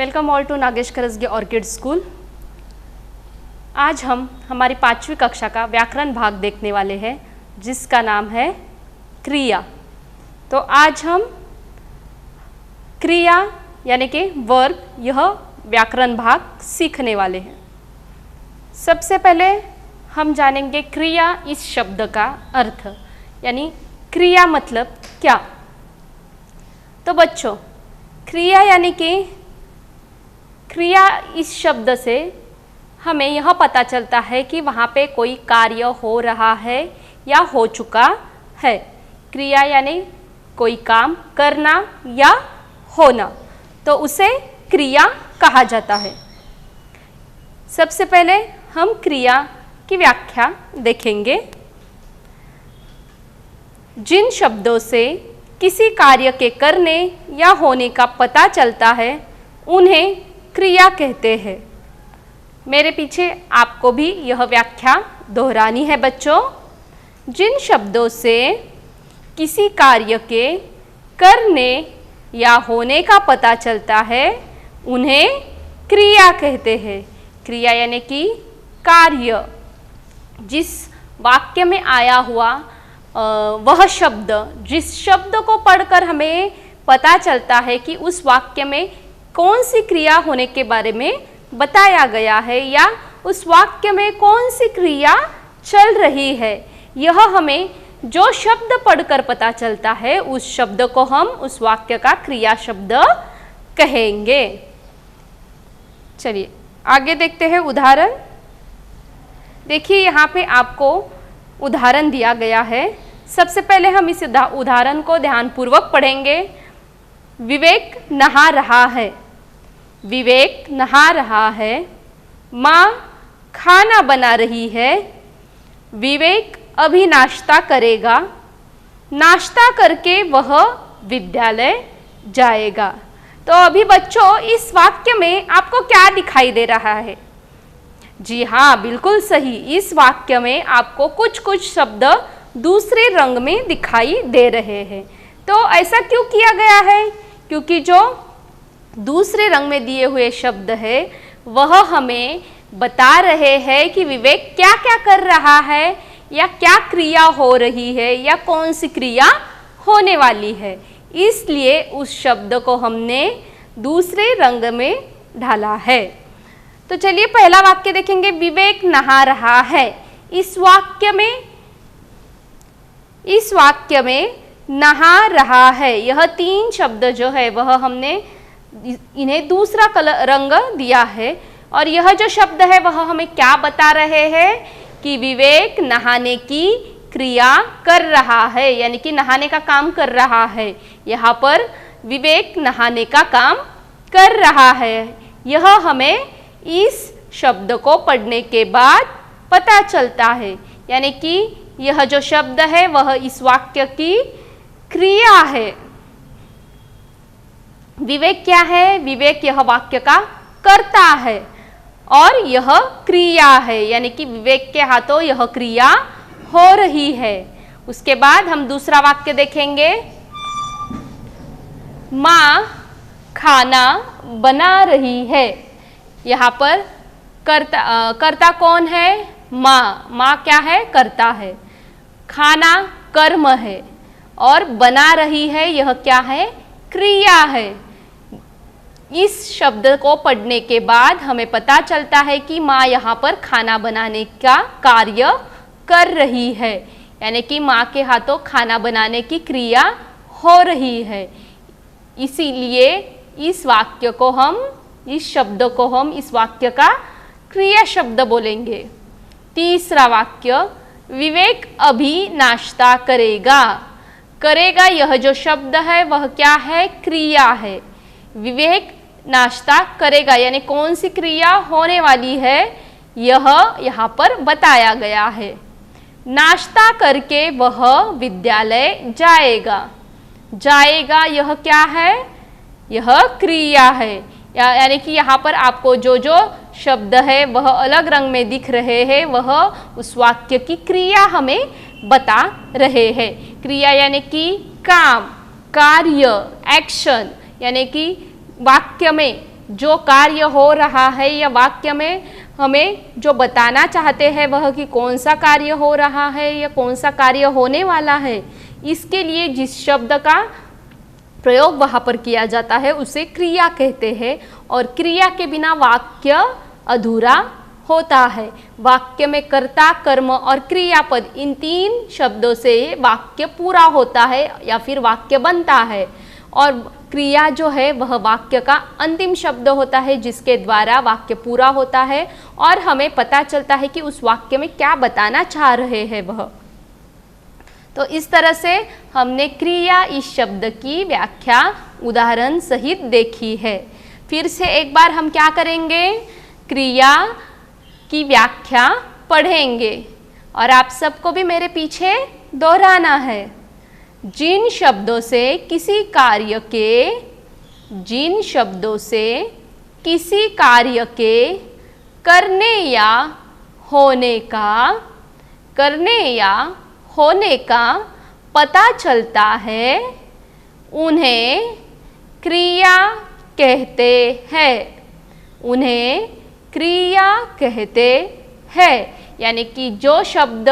Welcome all to Nagesh Karasge Orchid School. आज हम हमारी 5वीं कक्षा का व्याकरण भाग देखने वाले हैं जिसका नाम है क्रिया। तो आज हम क्रिया यानी कि वर्ब यह व्याकरण भाग सीखने वाले हैं। सबसे पहले हम जानेंगे क्रिया इस शब्द का अर्थ, यानी क्रिया मतलब क्या। तो बच्चों, क्रिया यानी कि क्रिया इस शब्द से हमें यह पता चलता है कि वहाँ पे कोई कार्य हो रहा है या हो चुका है। क्रिया यानी कोई काम करना या होना, तो उसे क्रिया कहा जाता है। सबसे पहले हम क्रिया की व्याख्या देखेंगे। जिन शब्दों से किसी कार्य के करने या होने का पता चलता है उन्हें क्रिया कहते हैं। मेरे पीछे आपको भी यह व्याख्या दोहरानी है बच्चों। जिन शब्दों से किसी कार्य के करने या होने का पता चलता है उन्हें क्रिया कहते हैं। क्रिया यानी कि कार्य, जिस वाक्य में आया हुआ वह शब्द, जिस शब्द को पढ़कर हमें पता चलता है कि उस वाक्य में कौन सी क्रिया होने के बारे में बताया गया है या उस वाक्य में कौन सी क्रिया चल रही है, यह हमें जो शब्द पढ़कर पता चलता है उस शब्द को हम उस वाक्य का क्रिया शब्द कहेंगे। चलिए आगे देखते हैं उदाहरण। देखिए यहाँ पे आपको उदाहरण दिया गया है। सबसे पहले हम इस उदाहरण को ध्यानपूर्वक पढ़ेंगे। विवेक नहा रहा है। विवेक नहा रहा है। माँ खाना बना रही है। विवेक अभी नाश्ता करेगा। नाश्ता करके वह विद्यालय जाएगा। तो अभी बच्चों इस वाक्य में आपको क्या दिखाई दे रहा है? जी हाँ, बिल्कुल सही। इस वाक्य में आपको कुछ कुछ शब्द दूसरे रंग में दिखाई दे रहे हैं। तो ऐसा क्यों किया गया है? क्योंकि जो दूसरे रंग में दिए हुए शब्द है वह हमें बता रहे हैं कि विवेक क्या क्या कर रहा है या क्या क्रिया हो रही है या कौन सी क्रिया होने वाली है। इसलिए उस शब्द को हमने दूसरे रंग में ढाला है। तो चलिए पहला वाक्य देखेंगे। विवेक नहा रहा है। इस वाक्य में नहा रहा है, यह 3 शब्द जो है वह हमने इन्हें दूसरा रंग दिया है। और यह जो शब्द है वह हमें क्या बता रहे हैं कि विवेक नहाने की क्रिया कर रहा है, यानी कि नहाने का काम कर रहा है। यहाँ पर विवेक नहाने का काम कर रहा है, यह हमें इस शब्द को पढ़ने के बाद पता चलता है। यानी कि यह जो शब्द है वह इस वाक्य की क्रिया है। विवेक क्या है? विवेक यह वाक्य का कर्ता है और यह क्रिया है, यानी कि विवेक के हाथों यह क्रिया हो रही है। उसके बाद हम दूसरा वाक्य देखेंगे। माँ खाना बना रही है। यहाँ पर कर्ता कौन है? माँ। माँ क्या है? कर्ता है। खाना कर्म है और बना रही है यह क्या है? क्रिया है। इस शब्द को पढ़ने के बाद हमें पता चलता है कि माँ यहाँ पर खाना बनाने का कार्य कर रही है, यानी कि माँ के हाथों खाना बनाने की क्रिया हो रही है। इसीलिए इस वाक्य को हम, इस शब्द को हम इस वाक्य का क्रिया शब्द बोलेंगे। तीसरा वाक्य। विवेक अभी नाश्ता करेगा। करेगा यह जो शब्द है वह क्या है? क्रिया है। विवेक नाश्ता करेगा यानी कौन सी क्रिया होने वाली है यह यहाँ पर बताया गया है। नाश्ता करके वह विद्यालय जाएगा। जाएगा यह क्या है? यह क्रिया है। यानी कि यहाँ पर आपको जो जो शब्द है वह अलग रंग में दिख रहे हैं वह उस वाक्य की क्रिया हमें बता रहे हैं। क्रिया यानी कि काम, कार्य, एक्शन, यानी कि वाक्य में जो कार्य हो रहा है या वाक्य में हमें जो बताना चाहते हैं वह कि कौन सा कार्य हो रहा है या कौन सा कार्य होने वाला है, इसके लिए जिस शब्द का प्रयोग वहाँ पर किया जाता है उसे क्रिया कहते हैं। और क्रिया के बिना वाक्य अधूरा होता है। वाक्य में कर्ता, कर्म और क्रियापद, इन तीन शब्दों से वाक्य पूरा होता है या फिर वाक्य बनता है। और क्रिया जो है वह वाक्य का अंतिम शब्द होता है जिसके द्वारा वाक्य पूरा होता है और हमें पता चलता है कि उस वाक्य में क्या बताना चाह रहे हैं वह। तो इस तरह से हमने क्रिया इस शब्द की व्याख्या उदाहरण सहित देखी है। फिर से एक बार हम क्या करेंगे, क्रिया की व्याख्या पढ़ेंगे और आप सबको भी मेरे पीछे दोहराना है। जिन शब्दों से किसी कार्य के करने या होने का पता चलता है उन्हें क्रिया कहते हैं। यानी कि जो शब्द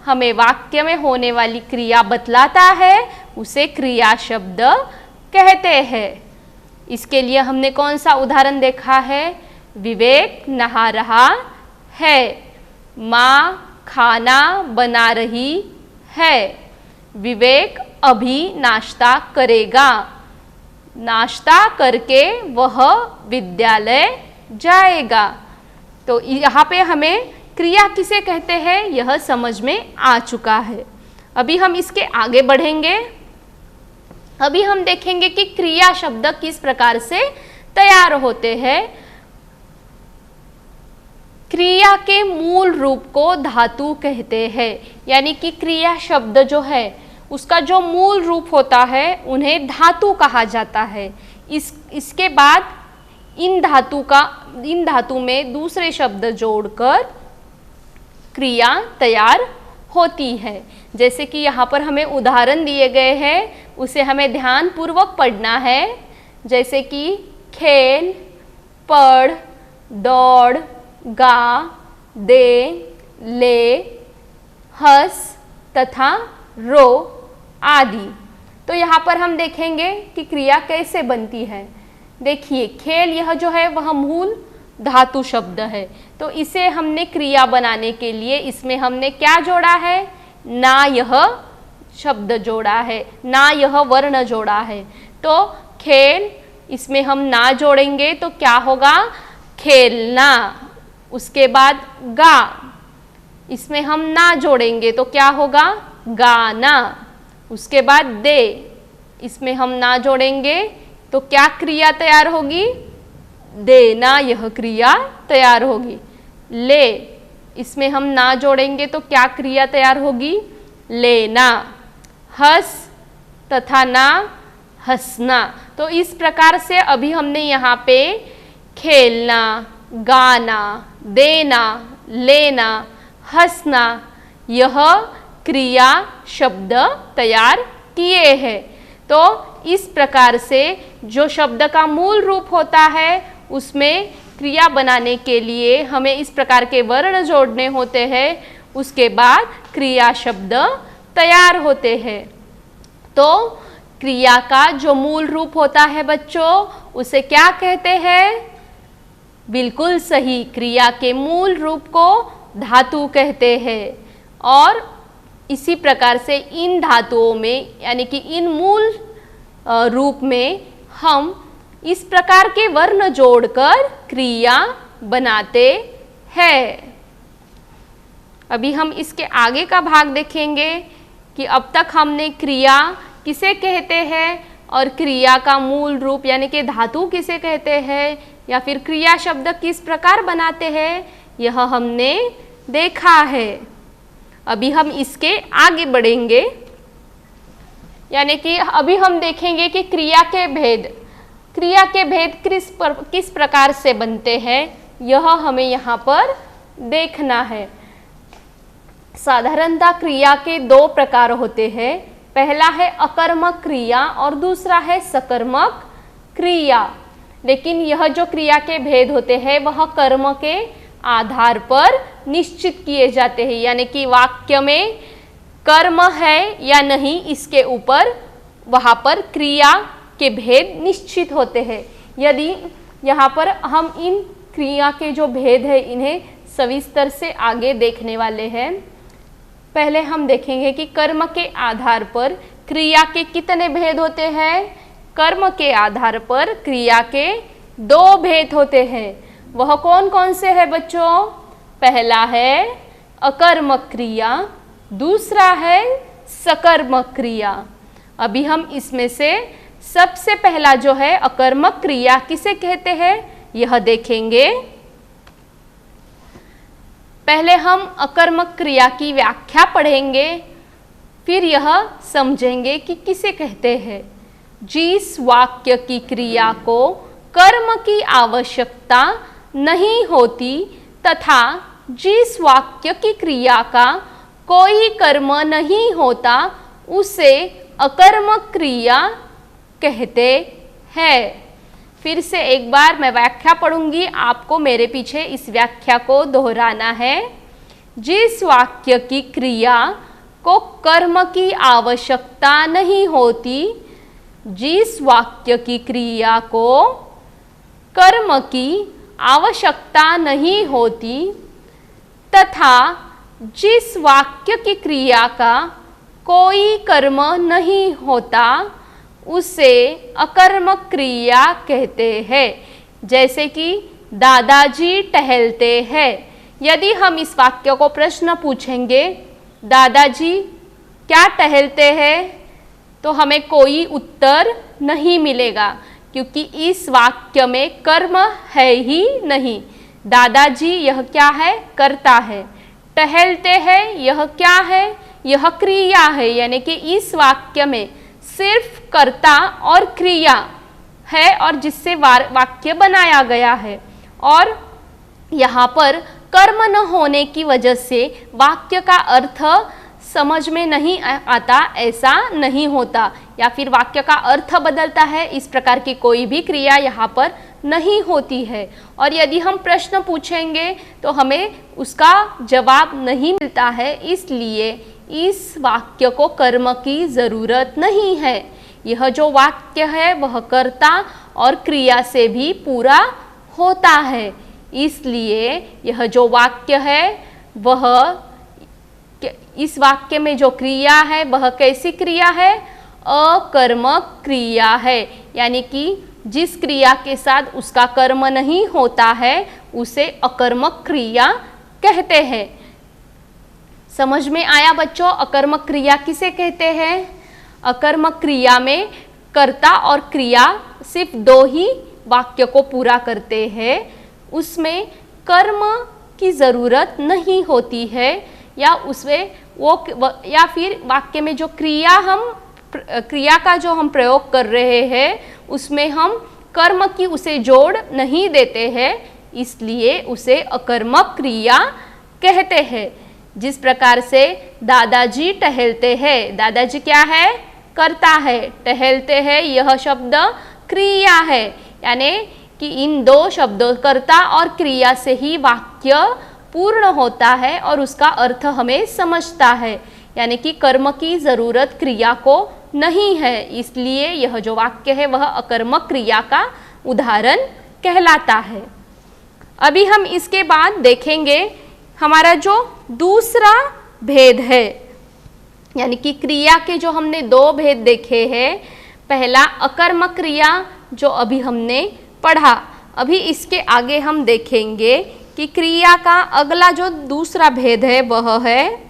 हमें वाक्य में होने वाली क्रिया बतलाता है उसे क्रिया शब्द कहते हैं। इसके लिए हमने कौन सा उदाहरण देखा है, विवेक नहा रहा है, माँ खाना बना रही है, विवेक अभी नाश्ता करेगा, नाश्ता करके वह विद्यालय जाएगा। तो यहाँ पे हमें क्रिया किसे कहते हैं यह समझ में आ चुका है। अभी हम इसके आगे बढ़ेंगे। अभी हम देखेंगे कि क्रिया शब्द किस प्रकार से तैयार होते हैं। क्रिया के मूल रूप को धातु कहते हैं। यानी कि क्रिया शब्द जो है उसका जो मूल रूप होता है उन्हें धातु कहा जाता है। इसके बाद इन धातु में दूसरे शब्द जोड़कर क्रिया तैयार होती है। जैसे कि यहाँ पर हमें उदाहरण दिए गए हैं उसे हमें ध्यान पूर्वक पढ़ना है। जैसे कि खेल, पढ़, दौड़, गा, दे, ले, हंस तथा रो आदि। तो यहाँ पर हम देखेंगे कि क्रिया कैसे बनती है। देखिए खेल, यह जो है वह मूल धातु शब्द है, तो इसे हमने क्रिया बनाने के लिए इसमें हमने क्या जोड़ा है, ना यह शब्द जोड़ा है, ना यह वर्ण जोड़ा है। तो खेल, इसमें हम ना जोड़ेंगे तो क्या होगा, खेलना। उसके बाद गा, इसमें हम ना जोड़ेंगे तो क्या होगा, गाना। उसके बाद दे, इसमें हम ना जोड़ेंगे तो क्या क्रिया तैयार होगी, देना, यह क्रिया तैयार होगी। ले, इसमें हम ना जोड़ेंगे तो क्या क्रिया तैयार होगी, लेना। हंस तथा ना, हंसना। तो इस प्रकार से अभी हमने यहाँ पे खेलना, गाना, देना, लेना, हंसना, यह क्रिया शब्द तैयार किए हैं। तो इस प्रकार से जो शब्द का मूल रूप होता है उसमें क्रिया बनाने के लिए हमें इस प्रकार के वर्ण जोड़ने होते हैं। उसके बाद क्रिया शब्द तैयार होते हैं। तो क्रिया का जो मूल रूप होता है बच्चों, उसे क्या कहते हैं, बिल्कुल सही, क्रिया के मूल रूप को धातु कहते हैं। और इसी प्रकार से इन धातुओं में यानी कि इन मूल रूप में हम इस प्रकार के वर्ण जोड़कर क्रिया बनाते हैं। अभी हम इसके आगे का भाग देखेंगे कि अब तक हमने क्रिया किसे कहते हैं और क्रिया का मूल रूप यानी कि धातु किसे कहते हैं या फिर क्रिया शब्द किस प्रकार बनाते हैं, यह हमने देखा है। अभी हम इसके आगे बढ़ेंगे, यानी कि अभी हम देखेंगे कि क्रिया के भेद किस प्रकार से बनते हैं, यह हमें यहाँ पर देखना है। साधारणतः क्रिया के दो प्रकार होते हैं। पहला है अकर्मक क्रिया और दूसरा है सकर्मक क्रिया। लेकिन यह जो क्रिया के भेद होते हैं वह कर्म के आधार पर निश्चित किए जाते हैं, यानी कि वाक्य में कर्म है या नहीं इसके ऊपर वहाँ पर क्रिया के भेद निश्चित होते हैं। यदि यहाँ पर हम इन क्रिया के जो भेद है इन्हें सविस्तर से आगे देखने वाले हैं। पहले हम देखेंगे कि कर्म के आधार पर क्रिया के कितने भेद होते हैं। कर्म के आधार पर क्रिया के 2 भेद होते हैं। वह कौन कौन से है बच्चों? पहला है अकर्मक क्रिया, दूसरा है सकर्मक क्रिया। अभी हम इसमें से सबसे पहला जो है अकर्मक क्रिया किसे कहते हैं यह देखेंगे। पहले हम अकर्मक क्रिया की व्याख्या पढ़ेंगे, फिर यह समझेंगे कि किसे कहते हैं। जिस वाक्य की क्रिया को कर्म की आवश्यकता नहीं होती तथा जिस वाक्य की क्रिया का कोई कर्म नहीं होता उसे अकर्मक क्रिया कहते हैं। फिर से एक बार मैं व्याख्या पढ़ूंगी, आपको मेरे पीछे इस व्याख्या को दोहराना है। जिस वाक्य की क्रिया को कर्म की आवश्यकता नहीं होती, जिस वाक्य की क्रिया को कर्म की आवश्यकता नहीं होती तथा जिस वाक्य की क्रिया का कोई कर्म नहीं होता उसे अकर्मक क्रिया कहते हैं। जैसे कि दादाजी टहलते हैं। यदि हम इस वाक्य को प्रश्न पूछेंगे, दादाजी क्या टहलते हैं, तो हमें कोई उत्तर नहीं मिलेगा, क्योंकि इस वाक्य में कर्म है ही नहीं। दादाजी यह क्या है? कर्ता है। टहलते हैं यह क्या है? यह क्रिया है, यानी कि इस वाक्य में सिर्फ कर्ता और क्रिया है और जिससे वाक्य बनाया गया है। और यहाँ पर कर्म न होने की वजह से वाक्य का अर्थ समझ में नहीं आता, ऐसा नहीं होता, या फिर वाक्य का अर्थ बदलता है, इस प्रकार की कोई भी क्रिया यहाँ पर नहीं होती है। और यदि हम प्रश्न पूछेंगे तो हमें उसका जवाब नहीं मिलता है, इसलिए इस वाक्य को कर्म की ज़रूरत नहीं है। यह जो वाक्य है वह कर्ता और क्रिया से भी पूरा होता है, इसलिए यह जो वाक्य है वह, इस वाक्य में जो क्रिया है वह कैसी क्रिया है? अकर्मक क्रिया है, यानी कि जिस क्रिया के साथ उसका कर्म नहीं होता है उसे अकर्मक क्रिया कहते हैं। समझ में आया बच्चों? अकर्मक क्रिया किसे कहते हैं? अकर्मक क्रिया में कर्ता और क्रिया सिर्फ 2 ही वाक्य को पूरा करते हैं, उसमें कर्म की ज़रूरत नहीं होती है, या उसमें या फिर वाक्य में जो क्रिया का जो हम प्रयोग कर रहे हैं उसमें हम कर्म की उसे जोड़ नहीं देते हैं, इसलिए उसे अकर्मक क्रिया कहते हैं। जिस प्रकार से दादाजी टहलते हैं, दादाजी क्या है? कर्ता है। टहलते हैं यह शब्द क्रिया है, यानी कि इन 2 शब्दों कर्ता और क्रिया से ही वाक्य पूर्ण होता है और उसका अर्थ हमें समझता है, यानी कि कर्म की ज़रूरत क्रिया को नहीं है, इसलिए यह जो वाक्य है वह अकर्मक क्रिया का उदाहरण कहलाता है। अभी हम इसके बाद देखेंगे हमारा जो दूसरा भेद है, यानी कि क्रिया के जो हमने 2 भेद देखे हैं। पहला अकर्मक क्रिया जो अभी हमने पढ़ा, अभी इसके आगे हम देखेंगे कि क्रिया का अगला जो दूसरा भेद है वह है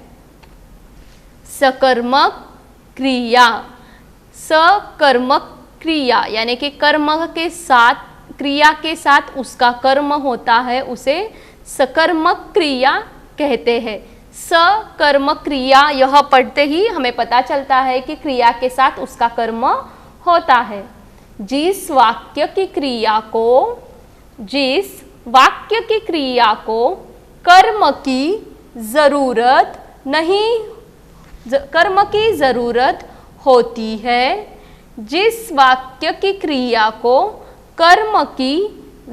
सकर्मक क्रिया। सकर्मक क्रिया यानी कि कर्म के साथ, क्रिया के साथ उसका कर्म होता है, उसे सकर्मक क्रिया कहते हैं। सकर्मक क्रिया यह पढ़ते ही हमें पता चलता है कि क्रिया के साथ उसका कर्म होता है। जिस वाक्य की क्रिया को कर्म की ज़रूरत होती है, जिस वाक्य की क्रिया को कर्म की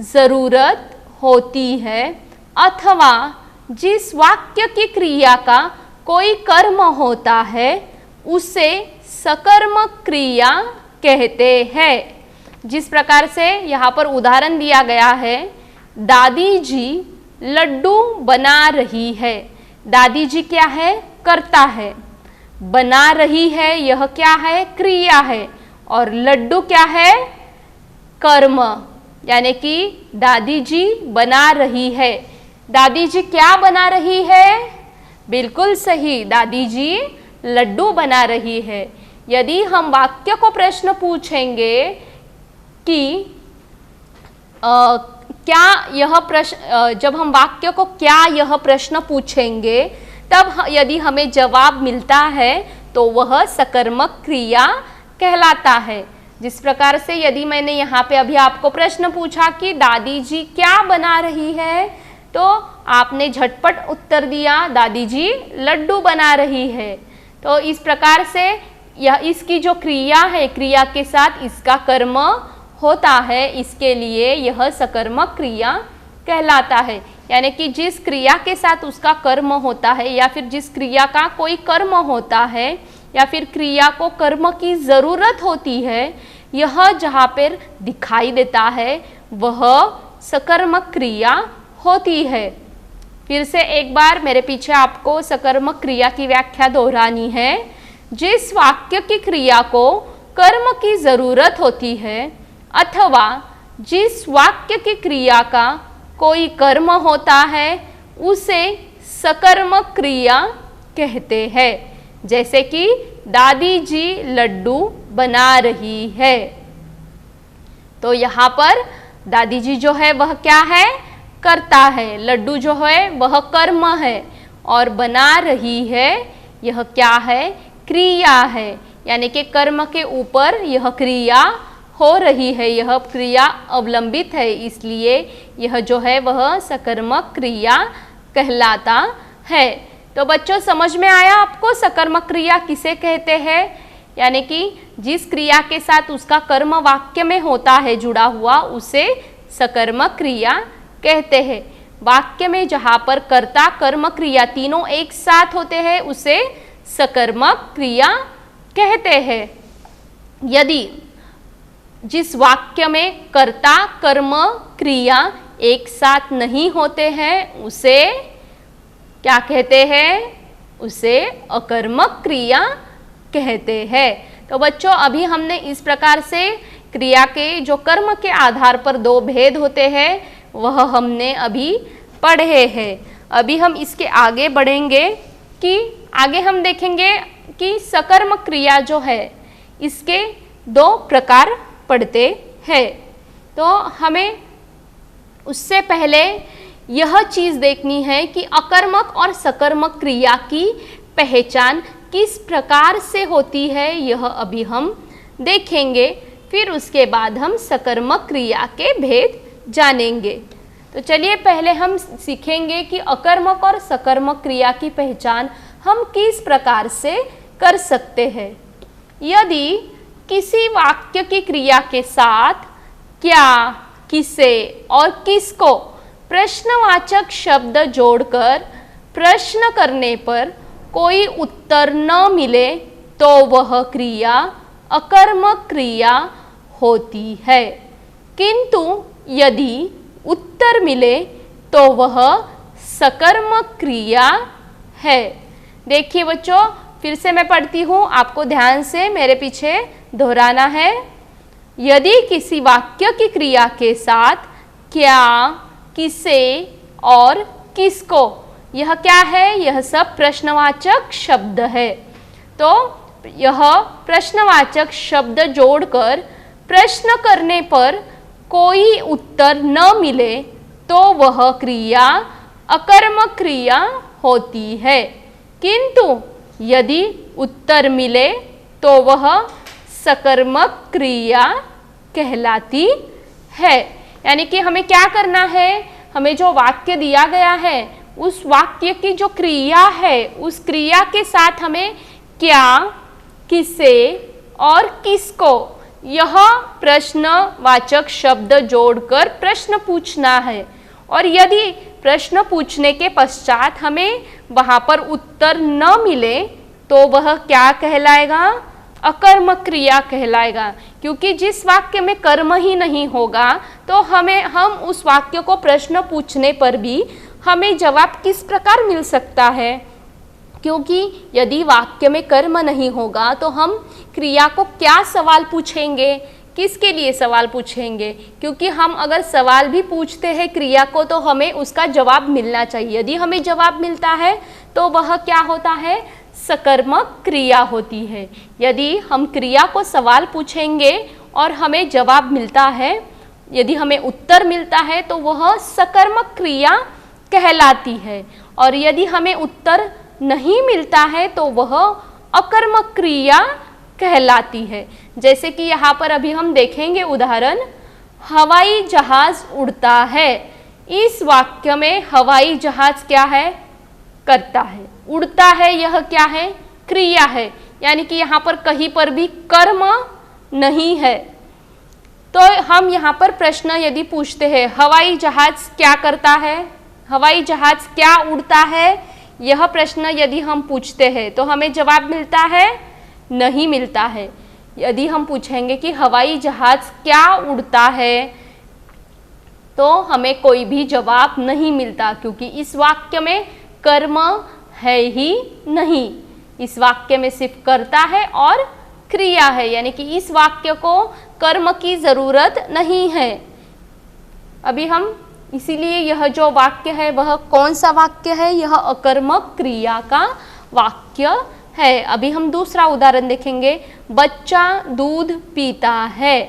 जरूरत होती है अथवा जिस वाक्य की क्रिया का कोई कर्म होता है उसे सकर्मक क्रिया कहते हैं। जिस प्रकार से यहाँ पर उदाहरण दिया गया है, दादी जी लड्डू बना रही है। दादी जी क्या है? कर्ता है। बना रही है यह क्या है? क्रिया है। और लड्डू क्या है? कर्म। यानी कि दादी जी बना रही है। दादी जी क्या बना रही है? बिल्कुल सही, दादी जी लड्डू बना रही है। यदि हम वाक्य को प्रश्न पूछेंगे कि क्या यह प्रश्न, जब हम वाक्य को क्या यह प्रश्न पूछेंगे तब यदि हमें जवाब मिलता है तो वह सकर्मक क्रिया कहलाता है। जिस प्रकार से यदि मैंने यहाँ पे अभी आपको प्रश्न पूछा कि दादी जी क्या बना रही है, तो आपने झटपट उत्तर दिया दादी जी लड्डू बना रही है। तो इस प्रकार से यह इसकी जो क्रिया है, क्रिया के साथ इसका कर्म होता है, इसके लिए यह सकर्मक क्रिया कहलाता है। यानी कि जिस क्रिया के साथ उसका कर्म होता है या फिर जिस क्रिया का कोई कर्म होता है या फिर क्रिया को कर्म की ज़रूरत होती है, यह जहाँ पर दिखाई देता है वह सकर्मक क्रिया होती है। फिर से एक बार मेरे पीछे आपको सकर्मक क्रिया की व्याख्या दोहरानी है। जिस वाक्य की क्रिया को कर्म की ज़रूरत होती है अथवा जिस वाक्य की क्रिया का कोई कर्म होता है उसे सकर्मक क्रिया कहते हैं। जैसे कि दादी जी लड्डू बना रही है, तो यहाँ पर दादी जी जो है वह क्या है? करता है। लड्डू जो है वह कर्म है और बना रही है यह क्या है? क्रिया है। यानी कि कर्म के ऊपर यह क्रिया हो रही है, यह क्रिया अवलंबित है, इसलिए यह जो है वह सकर्मक क्रिया कहलाता है। तो बच्चों समझ में आया आपको सकर्मक क्रिया किसे कहते हैं? यानी कि जिस क्रिया के साथ उसका कर्म वाक्य में होता है जुड़ा हुआ, उसे सकर्मक क्रिया कहते हैं। वाक्य में जहाँ पर कर्ता कर्म क्रिया तीनों एक साथ होते हैं उसे सकर्मक क्रिया कहते हैं। यदि जिस वाक्य में कर्ता कर्म क्रिया एक साथ नहीं होते हैं उसे क्या कहते हैं? उसे अकर्मक क्रिया कहते हैं। तो बच्चों अभी हमने इस प्रकार से क्रिया के जो कर्म के आधार पर दो भेद होते हैं वह हमने अभी पढ़े हैं। अभी हम इसके आगे बढ़ेंगे कि आगे हम देखेंगे कि सकर्मक क्रिया जो है इसके दो प्रकार पढ़ते हैं। तो हमें उससे पहले यह चीज़ देखनी है कि अकर्मक और सकर्मक क्रिया की पहचान किस प्रकार से होती है, यह अभी हम देखेंगे। फिर उसके बाद हम सकर्मक क्रिया के भेद जानेंगे। तो चलिए पहले हम सीखेंगे कि अकर्मक और सकर्मक क्रिया की पहचान हम किस प्रकार से कर सकते हैं। यदि किसी वाक्य की क्रिया के साथ क्या, किसे और किसको प्रश्नवाचक शब्द जोड़कर प्रश्न करने पर कोई उत्तर न मिले तो वह क्रिया अकर्मक क्रिया होती है। किंतु यदि उत्तर मिले तो वह सकर्मक क्रिया है। देखिए बच्चों फिर से मैं पढ़ती हूँ, आपको ध्यान से मेरे पीछे दोहराना है। यदि किसी वाक्य की क्रिया के साथ क्या, किसे और किसको, यह क्या है? यह सब प्रश्नवाचक शब्द है। तो यह प्रश्नवाचक शब्द जोड़कर प्रश्न करने पर कोई उत्तर न मिले तो वह क्रिया अकर्मक क्रिया होती है। किंतु यदि उत्तर मिले तो वह सकर्मक क्रिया कहलाती है। यानी कि हमें क्या करना है? हमें जो वाक्य दिया गया है उस वाक्य की जो क्रिया है उस क्रिया के साथ हमें क्या, किसे और किसको यह प्रश्नवाचक शब्द जोड़कर प्रश्न पूछना है। और यदि प्रश्न पूछने के पश्चात हमें वहां पर उत्तर न मिले तो वह क्या कहलाएगा? अकर्मक क्रिया कहलाएगा। क्योंकि जिस वाक्य में कर्म ही नहीं होगा तो हम उस वाक्य को प्रश्न पूछने पर भी हमें जवाब किस प्रकार मिल सकता है? क्योंकि यदि वाक्य में कर्म नहीं होगा तो हम क्रिया को क्या सवाल पूछेंगे, किसके लिए सवाल पूछेंगे? क्योंकि हम अगर सवाल भी पूछते हैं क्रिया को तो हमें उसका जवाब मिलना चाहिए। यदि हमें जवाब मिलता है तो वह क्या होता है? सकर्मक क्रिया होती है। यदि हम क्रिया को सवाल पूछेंगे और हमें जवाब मिलता है, यदि हमें उत्तर मिलता है तो वह सकर्मक क्रिया कहलाती है। और यदि हमें उत्तर नहीं मिलता है तो वह अकर्मक क्रिया कहलाती है। जैसे कि यहाँ पर अभी हम देखेंगे उदाहरण, हवाई जहाज उड़ता है। इस वाक्य में हवाई जहाज क्या है? करता है। उड़ता है यह क्या है? क्रिया है। यानी कि यहाँ पर कहीं पर भी कर्म नहीं है। तो हम यहाँ पर प्रश्न यदि पूछते हैं हवाई जहाज क्या करता है, हवाई जहाज क्या उड़ता है, यह प्रश्न यदि हम पूछते हैं तो हमें जवाब मिलता है? नहीं मिलता है। यदि हम पूछेंगे कि हवाई जहाज क्या उड़ता है तो हमें कोई भी जवाब नहीं मिलता, क्योंकि इस वाक्य में कर्म है ही नहीं। इस वाक्य में सिर्फ कर्ता है और क्रिया है, यानी कि इस वाक्य को कर्म की जरूरत नहीं है। अभी हम इसीलिए यह जो वाक्य है वह कौन सा वाक्य है? यह अकर्मक क्रिया का वाक्य है। अभी हम दूसरा उदाहरण देखेंगे, बच्चा दूध पीता है।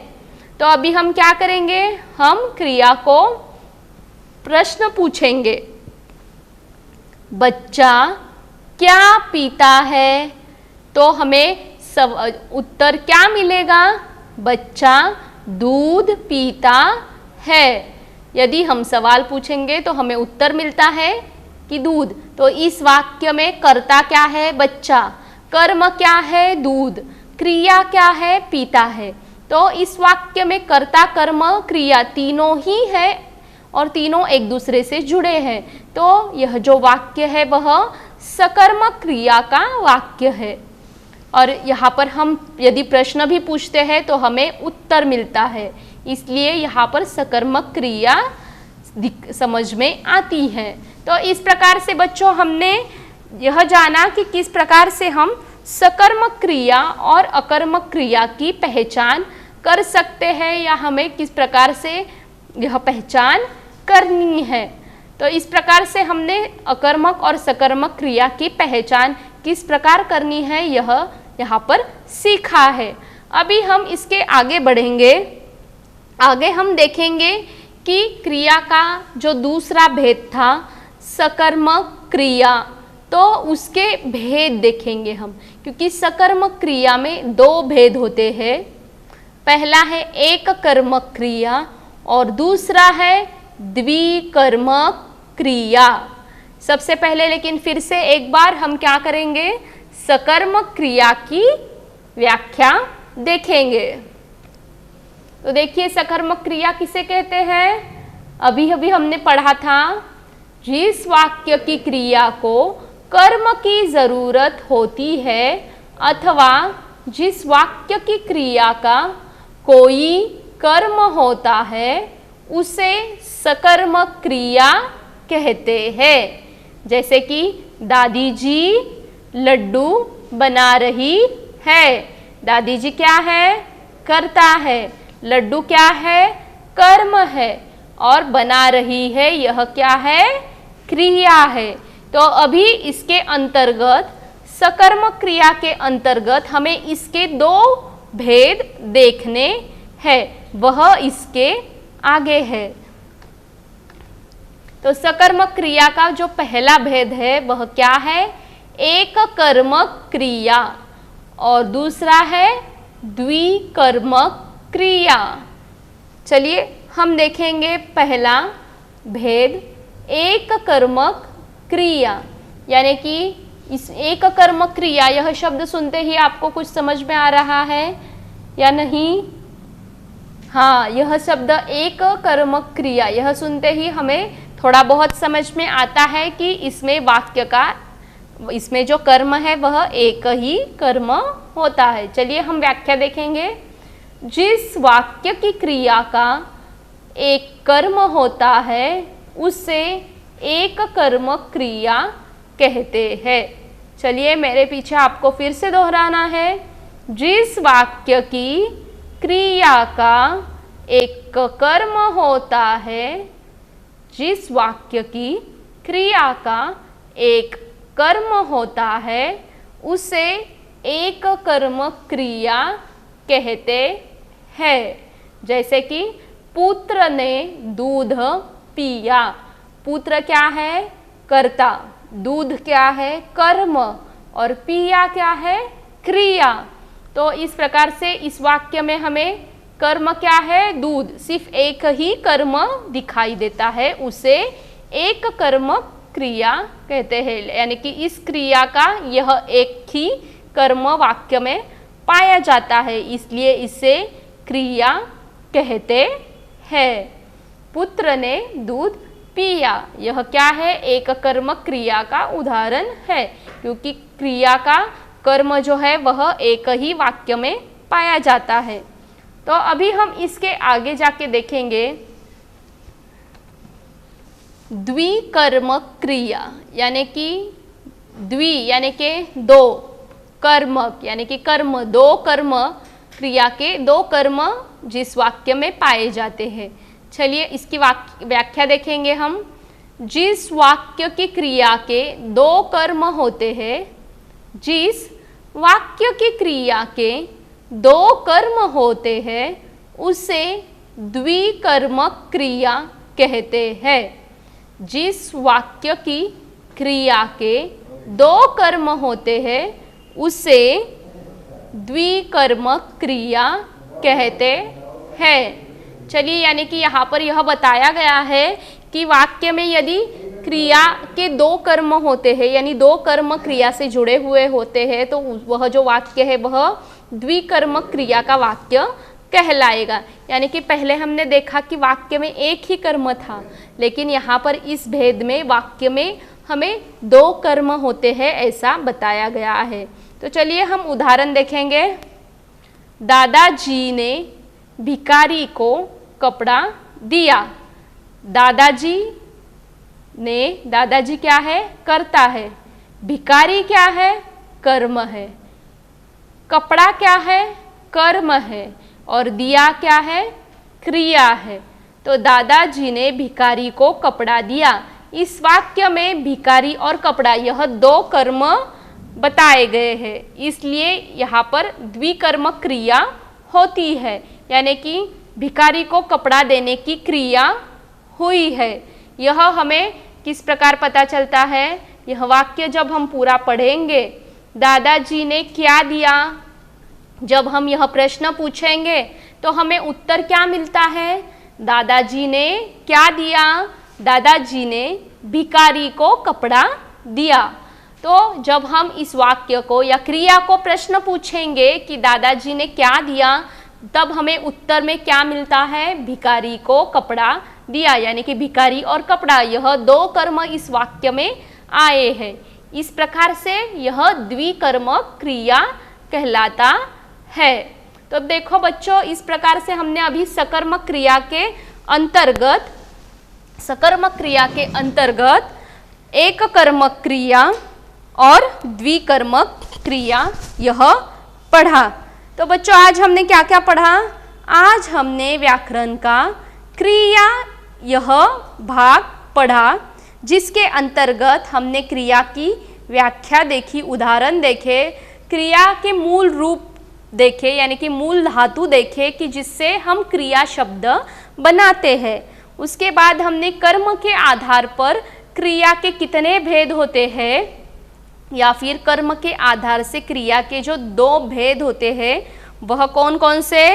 तो अभी हम क्या करेंगे? हम क्रिया को प्रश्न पूछेंगे, बच्चा क्या पीता है? तो हमें उत्तर क्या मिलेगा? बच्चा दूध पीता है। यदि हम सवाल पूछेंगे तो हमें उत्तर मिलता है कि दूध। तो इस वाक्य में कर्ता क्या है? बच्चा। कर्म क्या है? दूध। क्रिया क्या है? पीता है। तो इस वाक्य में कर्ता, कर्म, क्रिया तीनों ही है और तीनों एक दूसरे से जुड़े हैं। तो यह जो वाक्य है वह सकर्मक क्रिया का वाक्य है। और यहाँ पर हम यदि प्रश्न भी पूछते हैं तो हमें उत्तर मिलता है, इसलिए यहाँ पर सकर्मक क्रिया समझ में आती है। तो इस प्रकार से बच्चों हमने यह जाना कि किस प्रकार से हम सकर्मक क्रिया और अकर्मक क्रिया की पहचान कर सकते हैं, या हमें किस प्रकार से यह पहचान करनी है। तो इस प्रकार से हमने अकर्मक और सकर्मक क्रिया की पहचान किस प्रकार करनी है यह यहाँ पर सीखा है। अभी हम इसके आगे बढ़ेंगे। आगे हम देखेंगे कि क्रिया का जो दूसरा भेद था सकर्मक क्रिया, तो उसके भेद देखेंगे हम, क्योंकि सकर्मक क्रिया में दो भेद होते हैं। पहला है एक कर्मक क्रिया और दूसरा है द्विकर्मक क्रिया। सबसे पहले लेकिन फिर से एक बार हम क्या करेंगे? सकर्मक क्रिया की व्याख्या देखेंगे। तो देखिए सकर्मक क्रिया किसे कहते हैं? अभी अभी हमने पढ़ा था, जिस वाक्य की क्रिया को कर्म की जरूरत होती है अथवा जिस वाक्य की क्रिया का कोई कर्म होता है उसे सकर्मक क्रिया कहते हैं। जैसे कि दादी जी लड्डू बना रही है। दादी जी क्या है? करता है। लड्डू क्या है? कर्म है। और बना रही है, यह क्या है? क्रिया है। तो अभी इसके अंतर्गत सकर्मक क्रिया के अंतर्गत हमें इसके दो भेद देखने हैं, वह इसके आगे है। तो सकर्मक क्रिया का जो पहला भेद है वह क्या है? एक कर्मक क्रिया और दूसरा है द्विकर्मक क्रिया। चलिए हम देखेंगे पहला भेद एक कर्मक क्रिया, यानी कि इस एक कर्मक क्रिया, यह शब्द सुनते ही आपको कुछ समझ में आ रहा है या नहीं? हाँ, यह शब्द एक कर्मक क्रिया, यह सुनते ही हमें थोड़ा बहुत समझ में आता है कि इसमें वाक्य का, इसमें जो कर्म है वह एक ही कर्म होता है। चलिए हम व्याख्या देखेंगे। जिस वाक्य की क्रिया का एक कर्म होता है उसे एक कर्म क्रिया कहते हैं। चलिए मेरे पीछे आपको फिर से दोहराना है। जिस वाक्य की क्रिया का एक कर्म होता है, जिस वाक्य की क्रिया का एक कर्म होता है उसे एक कर्म क्रिया कहते हैं। जैसे कि पुत्र ने दूध पिया। पुत्र क्या है? कर्ता। दूध क्या है? कर्म। और पिया क्या है? क्रिया। तो इस प्रकार से इस वाक्य में हमें कर्म क्या है? दूध। सिर्फ एक ही कर्म दिखाई देता है, उसे एक कर्म क्रिया कहते हैं। यानी कि इस क्रिया का यह एक ही कर्म वाक्य में पाया जाता है, इसलिए इसे क्रिया कहते हैं। पुत्र ने दूध पिया, यह क्या है? एक कर्म क्रिया का उदाहरण है, क्योंकि क्रिया का कर्म जो है वह एक ही वाक्य में पाया जाता है। तो अभी हम इसके आगे जाके देखेंगे द्विकर्मक क्रिया, यानी कि द्वि यानी कि दो, कर्मक यानी कि कर्म, दो कर्म, क्रिया के दो कर्म जिस वाक्य में पाए जाते हैं। चलिए इसकी व्याख्या देखेंगे हम। जिस वाक्य की क्रिया के दो कर्म होते हैं, जिस वाक्य की क्रिया के दो कर्म होते हैं उसे द्विकर्मक क्रिया कहते हैं। जिस वाक्य की क्रिया के दो कर्म होते हैं उसे द्विकर्मक क्रिया कहते हैं। चलिए यानी कि यहाँ पर यह बताया गया है कि वाक्य में यदि क्रिया के दो कर्म होते हैं, यानी दो कर्म क्रिया से जुड़े हुए होते हैं, तो वह जो वाक्य है वह द्विकर्मक क्रिया का वाक्य कहलाएगा। यानी कि पहले हमने देखा कि वाक्य में एक ही कर्म था, लेकिन यहाँ पर इस भेद में वाक्य में हमें दो कर्म होते हैं ऐसा बताया गया है। तो चलिए हम उदाहरण देखेंगे। दादाजी ने भिखारी को कपड़ा दिया। दादाजी ने, दादाजी क्या है? कर्ता है। भिखारी क्या है? कर्म है। कपड़ा क्या है? कर्म है। और दिया क्या है? क्रिया है। तो दादाजी ने भिखारी को कपड़ा दिया। इस वाक्य में भिखारी और कपड़ा यह दो कर्म बताए गए हैं, इसलिए यहाँ पर द्विकर्मक क्रिया होती है। यानी कि भिखारी को कपड़ा देने की क्रिया हुई है। यह हमें किस प्रकार पता चलता है? यह वाक्य जब हम पूरा पढ़ेंगे, दादाजी ने क्या दिया, जब हम यह प्रश्न पूछेंगे तो हमें उत्तर क्या मिलता है? दादाजी ने क्या दिया? दादाजी ने भिखारी को कपड़ा दिया। तो जब हम इस वाक्य को या क्रिया को प्रश्न पूछेंगे कि दादाजी ने क्या दिया, तब हमें उत्तर में क्या मिलता है? भिखारी को कपड़ा दिया। यानी कि भिखारी और कपड़ा यह दो कर्म इस वाक्य में आए हैं। इस प्रकार से यह द्विकर्मक क्रिया कहलाता है। तो देखो बच्चों, इस प्रकार से हमने अभी सकर्मक क्रिया के अंतर्गत, सकर्मक क्रिया के अंतर्गत एक कर्मक क्रिया और द्विकर्मक क्रिया यह पढ़ा। तो बच्चों आज हमने क्या क्या पढ़ा? आज हमने व्याकरण का क्रिया यह भाग पढ़ा, जिसके अंतर्गत हमने क्रिया की व्याख्या देखी, उदाहरण देखे, क्रिया के मूल रूप देखे, यानी कि मूल धातु देखे कि जिससे हम क्रिया शब्द बनाते हैं। उसके बाद हमने कर्म के आधार पर क्रिया के कितने भेद होते हैं, या फिर कर्म के आधार से क्रिया के जो दो भेद होते हैं वह कौन कौन से?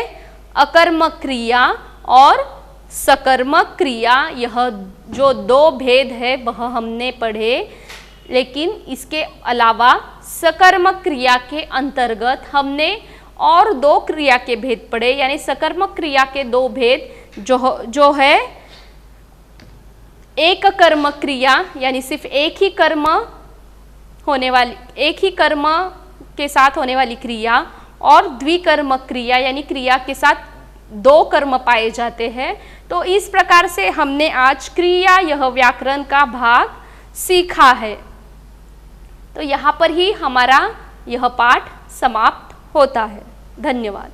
अकर्मक क्रिया और सकर्मक क्रिया। यह जो दो भेद है वह हमने पढ़े। लेकिन इसके अलावा सकर्मक क्रिया के अंतर्गत हमने और दो क्रिया के भेद पढ़े, यानी सकर्मक क्रिया के दो भेद जो है एक कर्म क्रिया, यानी सिर्फ एक ही कर्म के साथ होने वाली क्रिया, और द्विकर्म क्रिया यानी क्रिया के साथ दो कर्म पाए जाते हैं। तो इस प्रकार से हमने आज क्रिया यह व्याकरण का भाग सीखा है। तो यहाँ पर ही हमारा यह पाठ समाप्त होता है। धन्यवाद।